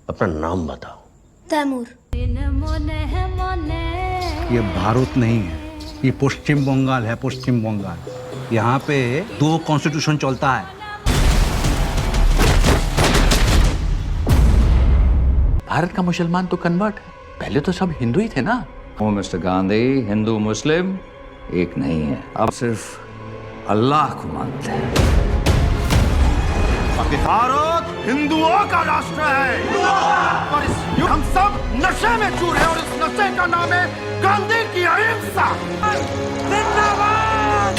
अपना नाम बताओ। तैमूर। ये भारत नहीं है, ये पश्चिम बंगाल है। पश्चिम बंगाल, यहाँ पे 2 कॉन्स्टिट्यूशन चलता है। भारत का मुसलमान तो कन्वर्ट है, पहले तो सब हिंदू ही थे ना। ओ मिस्टर गांधी, हिंदू मुस्लिम एक नहीं है, अब सिर्फ अल्लाह को मानते हैं। भारत हिंदुओं का राष्ट्र है और हम सब नशे में चूर हैं और इस नशे का नाम है गांधी की अहिंसा। जिंदाबाद।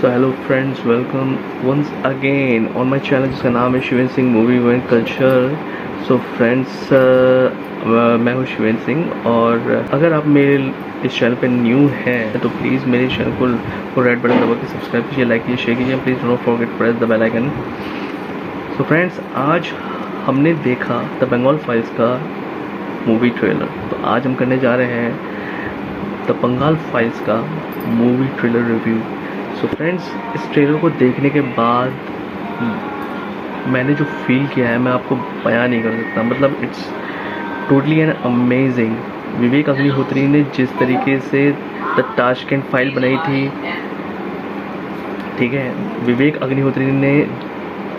So hello friends, welcome once again on my channel जिसका नाम है Shiven Singh movie and culture. So friends, मैं हूँ शिवेन सिंह और अगर आप मेरे इस चैनल पे न्यू हैं तो प्लीज़ मेरे चैनल को रेड बटन दबा के सब्सक्राइब कीजिए, लाइक कीजिए, शेयर कीजिए। Please don't forget press the bell icon. So friends, आज हमने देखा द बंगाल फाइल्स का मूवी ट्रेलर, तो आज हम करने जा रहे हैं द बंगाल फाइल्स का movie trailer review. So friends, इस ट्रेलर को देखने के बाद मैंने जो फील किया है मैं आपको बयान नहीं कर सकता। मतलब it's totally an amazing. Vivek Agnihotri ने जिस तरीके से द ताशकंद फाइल बनाई थी, ठीक है, विवेक अग्निहोत्री ने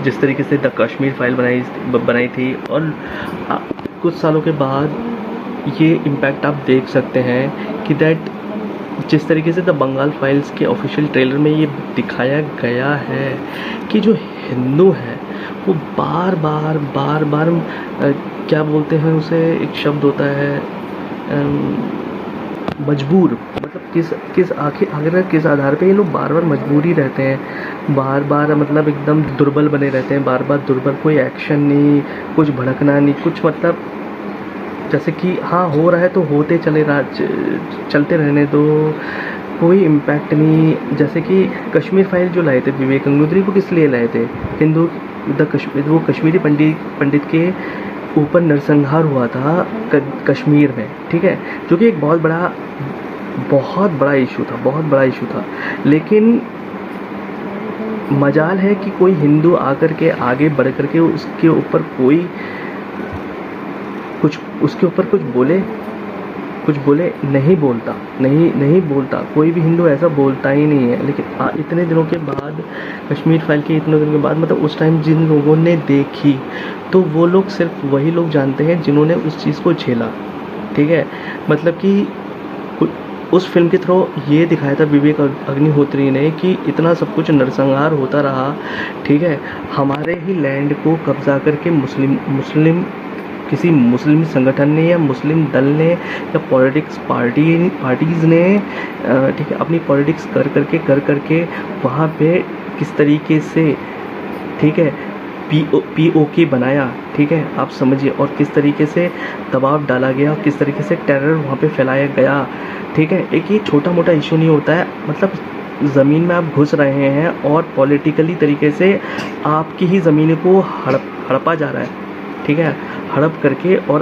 जिस तरीके से द कश्मीर फाइल बनाई थी और कुछ सालों के बाद ये इम्पैक्ट आप देख सकते हैं कि दैट जिस तरीके से द बंगाल फाइल्स के ऑफिशियल ट्रेलर में ये दिखाया गया है कि जो हिंदू हैं वो बार बार क्या बोलते हैं उसे, एक शब्द होता है मजबूर। मतलब किस आधार पे ये लोग बार बार मजबूर ही रहते हैं, बार मतलब एकदम दुर्बल बने रहते हैं, बार दुर्बल। कोई एक्शन नहीं, कुछ भड़कना नहीं, कुछ मतलब जैसे कि हाँ हो रहा है तो होते चलते रहने दो, कोई इम्पैक्ट नहीं। जैसे कि कश्मीर फाइल जो लाए थे विवेक अग्निहोत्री को किस लिए लाए थे? हिंदू वो कश्मीरी पंडित के ऊपर नरसंहार हुआ था कश्मीर में, ठीक है, जो कि एक बहुत बड़ा इशू था। लेकिन मजाल है कि कोई हिंदू आकर के आगे बढ़ कर के उसके ऊपर कुछ बोले नहीं बोलता। कोई भी हिंदू ऐसा बोलता ही नहीं है। लेकिन इतने दिनों के बाद, कश्मीर फाइल के इतने दिनों के बाद, मतलब उस टाइम जिन लोगों ने देखी तो वो लोग सिर्फ वही लोग जानते हैं जिन्होंने उस चीज़ को झेला, ठीक है। मतलब कि उस फिल्म के थ्रू ये दिखाया था विवेक अग्निहोत्री ने कि इतना सब कुछ नरसंहार होता रहा, ठीक है, हमारे ही लैंड को कब्जा करके किसी मुस्लिम संगठन ने या मुस्लिम दल ने या पॉलिटिक्स पार्टीज़ ने, ठीक है, अपनी पॉलिटिक्स कर करके वहाँ पे किस तरीके से, ठीक है, पीओके बनाया, ठीक है, आप समझिए, और किस तरीके से दबाव डाला गया, किस तरीके से टेरर वहाँ पे फैलाया गया, ठीक है। एक ये छोटा मोटा इशू नहीं होता है, मतलब ज़मीन में आप घुस रहे हैं और पॉलिटिकली तरीके से आपकी ही ज़मीन को हड़पा जा रहा है, ठीक है, हड़प करके और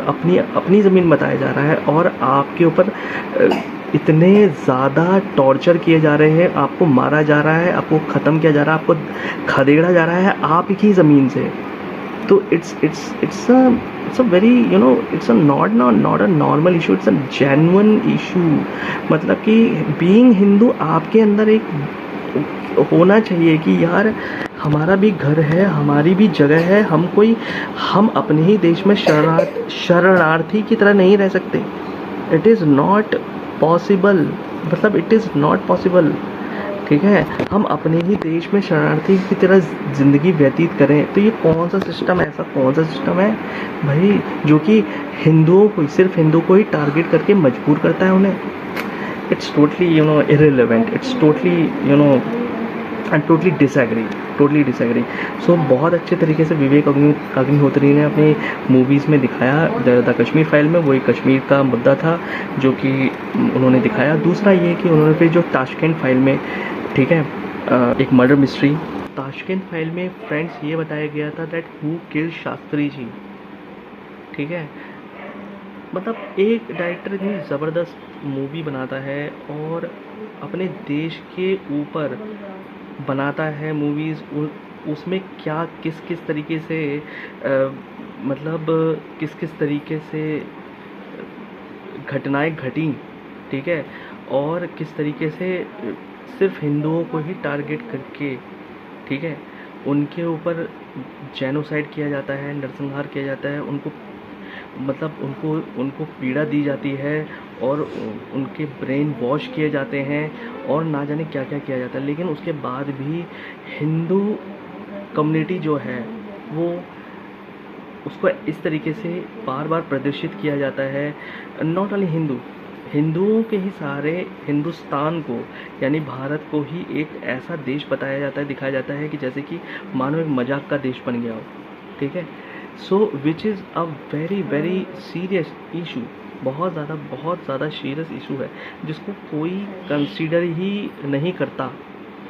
अपनी ज़मीन बताया जा रहा है और आपके ऊपर इतने ज़्यादा टॉर्चर किए जा रहे हैं, आपको मारा जा रहा है, आपको ख़त्म किया जा रहा है, आपको खदेड़ा जा रहा है आप ही ज़मीन से। तो it's a very it's not a normal issue, it's a genuine issue. मतलब कि बीइंग हिंदू आपके अंदर एक होना चाहिए कि यार हमारा भी घर है, हमारी भी जगह है, हम अपने ही देश में शरणार्थी की तरह नहीं रह सकते। इट इज़ नॉट पॉसिबल, मतलब इट इज़ नॉट पॉसिबल, ठीक है, हम अपने ही देश में शरणार्थी की तरह ज़िंदगी व्यतीत करें। तो ये कौन सा सिस्टम है भाई जो कि सिर्फ हिंदू को ही टारगेट करके मजबूर करता है उन्हें? It's totally irrelevant, it's totally I totally disagree. So बहुत अच्छे तरीके से विवेक अग्निहोत्री ने अपनी मूवीज़ में दिखाया। द कश्मीर फाइल में वही कश्मीर का मुद्दा था जो कि उन्होंने दिखाया। दूसरा ये कि उन्होंने फिर जो ताशकंद फाइल में, ठीक है, एक मर्डर मिस्ट्री, ताशकंद फाइल में फ्रेंड्स ये बताया गया था that who killed Shastri ji, ठीक है। मतलब एक डायरेक्टर इतनी ज़बरदस्त मूवी बनाता है और अपने देश के ऊपर बनाता है मूवीज़, उसमें क्या किस किस तरीके से मतलब किस किस तरीके से घटनाएं घटी, ठीक है, और किस तरीके से सिर्फ हिंदुओं को ही टारगेट करके, ठीक है, उनके ऊपर जेनोसाइड किया जाता है, नरसंहार किया जाता है, उनको मतलब उनको पीड़ा दी जाती है और उनके ब्रेन वॉश किए जाते हैं और ना जाने क्या क्या किया जाता है। लेकिन उसके बाद भी हिंदू कम्युनिटी जो है वो उसको इस तरीके से बार बार प्रदर्शित किया जाता है। नॉट ओनली हिंदुओं के ही सारे हिंदुस्तान को यानी भारत को ही एक ऐसा देश बताया जाता है, दिखाया जाता है कि जैसे कि मानो एक मजाक का देश बन गया हो, ठीक है। So which is a very very serious issue, बहुत ज़्यादा सीरियस इशू है जिसको कोई कंसीडर ही नहीं करता,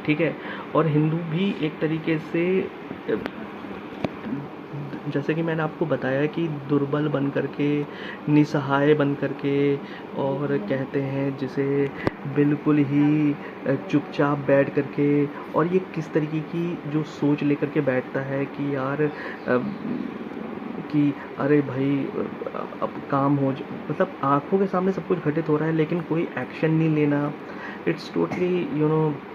ठीक है। और हिंदू भी एक तरीके से जैसे कि मैंने आपको बताया कि दुर्बल बन करके, निसहाय बन करके, और कहते हैं जिसे बिल्कुल ही चुपचाप बैठ करके, और ये किस तरीके की जो सोच लेकर के बैठता है कि यार कि अरे भाई अब काम हो मतलब आंखों के सामने सब कुछ घटित हो रहा है लेकिन कोई एक्शन नहीं लेना। इट्स टोटली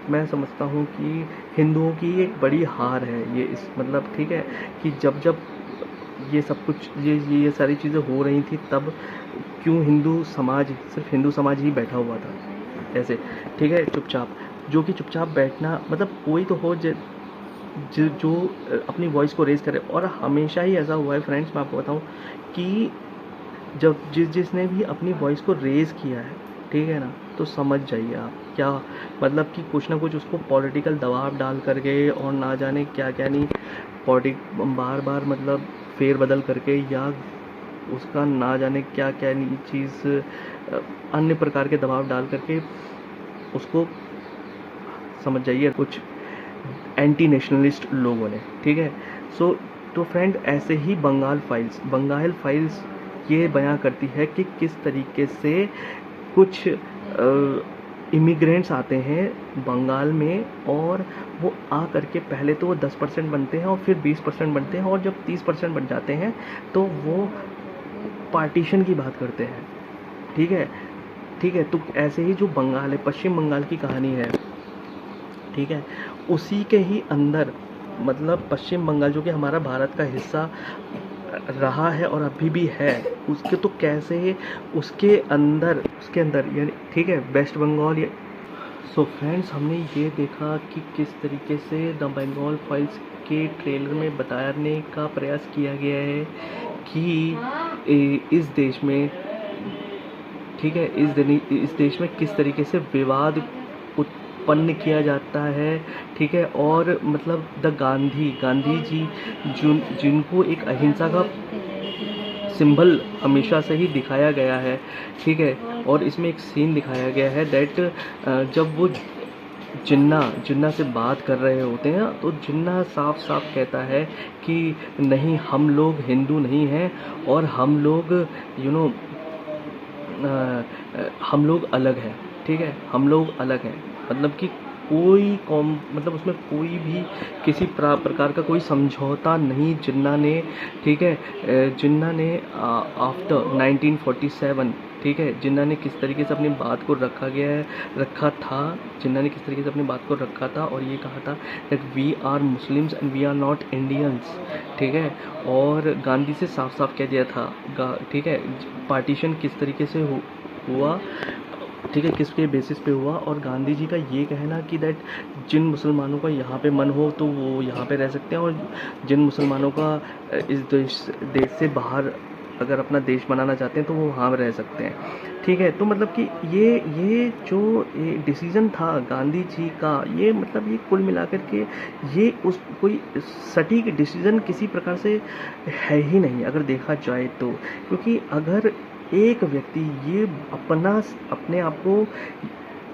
मैं समझता हूँ कि हिंदुओं की एक बड़ी हार है ये, इस मतलब ठीक है कि जब ये सब कुछ ये सारी चीज़ें हो रही थी तब क्यों सिर्फ हिंदू समाज ही बैठा हुआ था ऐसे, ठीक है, चुपचाप, जो कि चुपचाप बैठना मतलब कोई तो हो जो अपनी वॉइस को रेज़ करे। और हमेशा ही ऐसा हुआ है फ्रेंड्स, मैं आपको बताऊं कि जब जिसने भी अपनी वॉइस को रेज़ किया है, ठीक है ना, तो समझ जाइए आप क्या मतलब कि कुछ ना कुछ उसको पॉलिटिकल दबाव डाल करके और ना जाने क्या क्या नहीं बार बार मतलब फेरबदल करके या उसका ना जाने क्या क्या नहीं चीज़ अन्य प्रकार के दबाव डाल करके उसको समझ जाइए कुछ एंटी नेशनलिस्ट लोगों ने, ठीक है। सो तो फ्रेंड ऐसे ही बंगाल फाइल्स ये बयां करती है कि किस तरीके से कुछ इमिग्रेंट्स आते हैं बंगाल में और वो आ करके पहले तो वो 10% बनते हैं और फिर 20% बनते हैं और जब 30% बन जाते हैं तो वो पार्टीशन की बात करते हैं, ठीक है। तो ऐसे ही जो बंगाल है, पश्चिम बंगाल की कहानी है, ठीक है, उसी के ही अंदर मतलब पश्चिम बंगाल जो कि हमारा भारत का हिस्सा रहा है और अभी भी है, उसके तो कैसे उसके अंदर यानी ठीक है वेस्ट बंगाल। सो फ्रेंड्स, हमने ये देखा कि किस तरीके से द बंगाल फाइल्स के ट्रेलर में बताने का प्रयास किया गया है कि इस देश में, ठीक है, इस देश में किस तरीके से विवाद उत्पन्न किया जाता है, ठीक है। और मतलब द गांधी जी जिनको एक अहिंसा का सिंबल हमेशा से ही दिखाया गया है, ठीक है। और इसमें एक सीन दिखाया गया है दैट जब वो जिन्ना से बात कर रहे होते हैं तो जिन्ना साफ साफ कहता है कि नहीं, हम लोग हिंदू नहीं हैं और हम लोग हम लोग अलग हैं, ठीक है, हम लोग अलग हैं। मतलब कि मतलब उसमें कोई भी किसी प्रकार का कोई समझौता नहीं जिन्ना ने, ठीक है, जिन्ना ने आफ्टर 1947, ठीक है, जिन्ना ने किस तरीके से अपनी बात को जिन्ना ने किस तरीके से अपनी बात को रखा था और ये कहा था that we are Muslims and we are not Indians, ठीक है। और गांधी से साफ साफ कह दिया था, ठीक है, पार्टीशन किस तरीके से हुआ, ठीक है, किसके बेसिस पे हुआ। और गांधी जी का ये कहना कि दैट जिन मुसलमानों का यहाँ पे मन हो तो वो यहाँ पे रह सकते हैं और जिन मुसलमानों का इस देश से बाहर अगर अपना देश बनाना चाहते हैं तो वो वहाँ रह सकते हैं, ठीक है। तो मतलब कि ये जो डिसीज़न था गांधी जी का, ये मतलब ये कुल मिलाकर के ये कोई सटीक डिसीज़न किसी प्रकार से है ही नहीं अगर देखा जाए तो। क्योंकि अगर एक व्यक्ति ये अपने आप को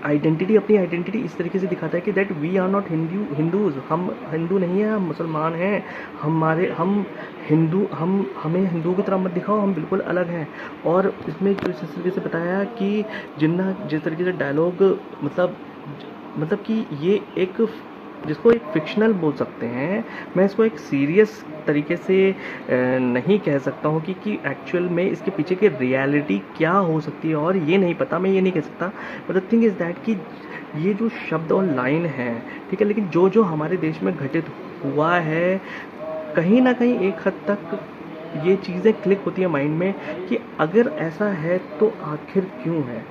आइडेंटिटी, अपनी आइडेंटिटी इस तरीके से दिखाता है कि that we are not Hindus, हम हिंदू नहीं हैं, हम मुसलमान हैं, हमें हिंदुओं की तरह मत दिखाओ, हम बिल्कुल अलग हैं। और इसमें जो इस तरीके से बताया कि जिस तरीके से डायलॉग मतलब कि ये एक जिसको एक फिक्शनल बोल सकते हैं, मैं इसको एक सीरियस तरीके से नहीं कह सकता हूँ कि एक्चुअल में इसके पीछे की रियलिटी क्या हो सकती है, और ये नहीं पता, मैं ये नहीं कह सकता। But the thing is that कि ये जो शब्द और लाइन है, ठीक है, लेकिन जो हमारे देश में घटित हुआ है, कहीं ना कहीं एक हद तक ये चीज़ें क्लिक होती है माइंड में कि अगर ऐसा है तो आखिर क्यों है,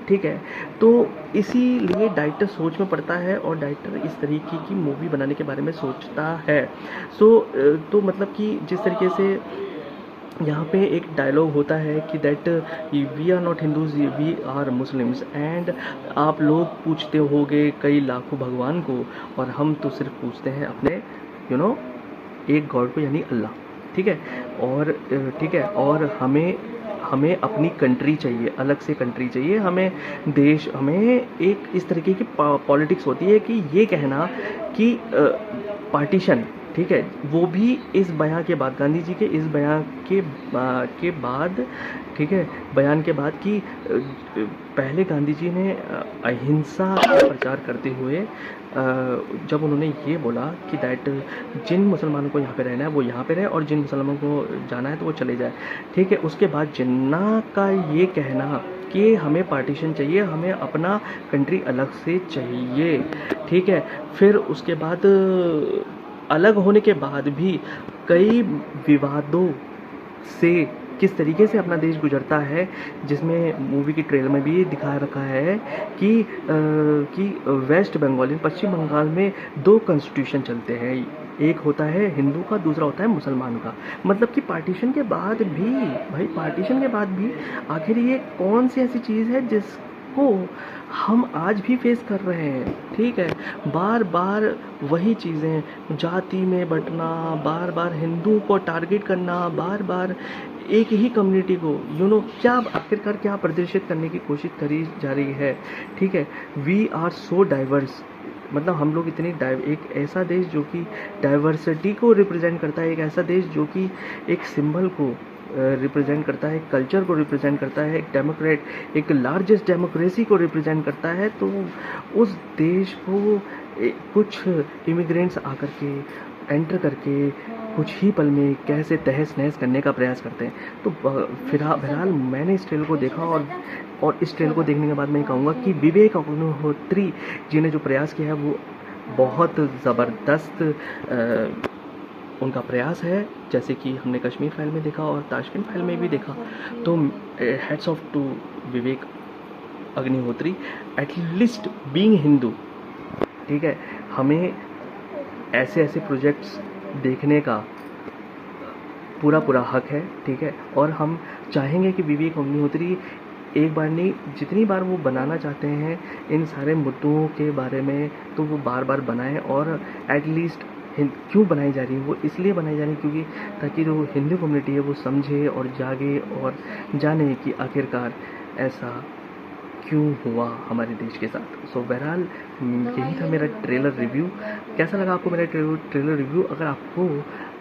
ठीक है। तो इसीलिए डायरेक्टर सोच में पड़ता है और डायरेक्टर इस तरीके की मूवी बनाने के बारे में सोचता है। तो मतलब कि जिस तरीके से यहाँ पे एक डायलॉग होता है कि that we are not Hindus, we are Muslims, and आप लोग पूछते होगे कई लाखों भगवान को, और हम तो सिर्फ पूछते हैं अपने एक गॉड को, यानी अल्लाह, ठीक है। और हमें अपनी कंट्री चाहिए, अलग से कंट्री चाहिए, हमें एक इस तरीके की पॉलिटिक्स होती है कि ये कहना कि पार्टीशन, ठीक है, वो भी इस बयान के बाद, गांधी जी के इस बयान के बाद, ठीक है, बयान के बाद कि पहले गांधी जी ने अहिंसा का प्रचार करते हुए जब उन्होंने ये बोला कि दैट जिन मुसलमानों को यहाँ पे रहना है वो यहाँ पे रहे, और जिन मुसलमानों को जाना है तो वो चले जाए, ठीक है। उसके बाद जिन्ना का ये कहना कि हमें पार्टीशन चाहिए, हमें अपना कंट्री अलग से चाहिए, ठीक है। फिर उसके बाद अलग होने के बाद भी कई विवादों से किस तरीके से अपना देश गुजरता है, जिसमें मूवी की ट्रेलर में भी दिखा रखा है कि वेस्ट बंगाल, पश्चिम बंगाल में 2 कॉन्स्टिट्यूशन चलते हैं, एक होता है हिंदू का, दूसरा होता है मुसलमान का। मतलब कि पार्टीशन के बाद भी आखिर ये कौन सी ऐसी चीज़ है जिसको हम आज भी फेस कर रहे हैं, ठीक है। बार बार वही चीज़ें, जाति में बंटना, बार बार हिंदू को टारगेट करना, बार बार एक ही कम्युनिटी को क्या आखिरकार क्या प्रदर्शित करने की कोशिश करी जा रही है, ठीक है। वी आर सो डाइवर्स, मतलब हम लोग इतनी एक ऐसा देश जो कि डाइवर्सिटी को रिप्रेजेंट करता है, एक ऐसा देश जो कि एक सिंबल को रिप्रेजेंट करता है, कल्चर को रिप्रेजेंट करता है, एक लार्जेस्ट डेमोक्रेसी को रिप्रेजेंट करता है। तो उस देश को कुछ इमिग्रेंट्स आकर के एंटर करके कुछ ही पल में कैसे तहस नहस करने का प्रयास करते हैं। तो बहरहाल मैंने इस ट्रेलर को देखा, और इस ट्रेलर को देखने के बाद मैं कहूँगा कि विवेक अग्निहोत्री जी ने जो प्रयास किया है वो बहुत ज़बरदस्त उनका प्रयास है, जैसे कि हमने कश्मीर फाइल में देखा और ताशकंद फाइल में भी देखा। तो heads off to Vivek Agnihotri, at least being Hindu, ठीक है। हमें ऐसे प्रोजेक्ट्स देखने का पूरा हक है, ठीक है। और हम चाहेंगे कि विवेक अग्निहोत्री एक बार नहीं, जितनी बार वो बनाना चाहते हैं इन सारे मुद्दों के बारे में, तो वो बार बार बनाएं। और एटलीस्ट क्यों बनाई जा रही है, वो इसलिए बनाई जा रही है क्योंकि ताकि जो हिंदू कम्युनिटी है वो समझे और जागे और जाने कि आखिरकार ऐसा क्यों हुआ हमारे देश के साथ। सो बहरहाल यही था मेरा ट्रेलर रिव्यू। कैसा लगा आपको मेरा ट्रेलर रिव्यू? अगर आपको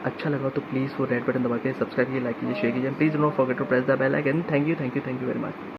अच्छा लगा तो प्लीज़ वो रेड बटन दबा के सब्सक्राइब कीजिए, लाइक कीजिए, शेयर कीजिए। Please don't forget to press the bell icon. Thank you very much.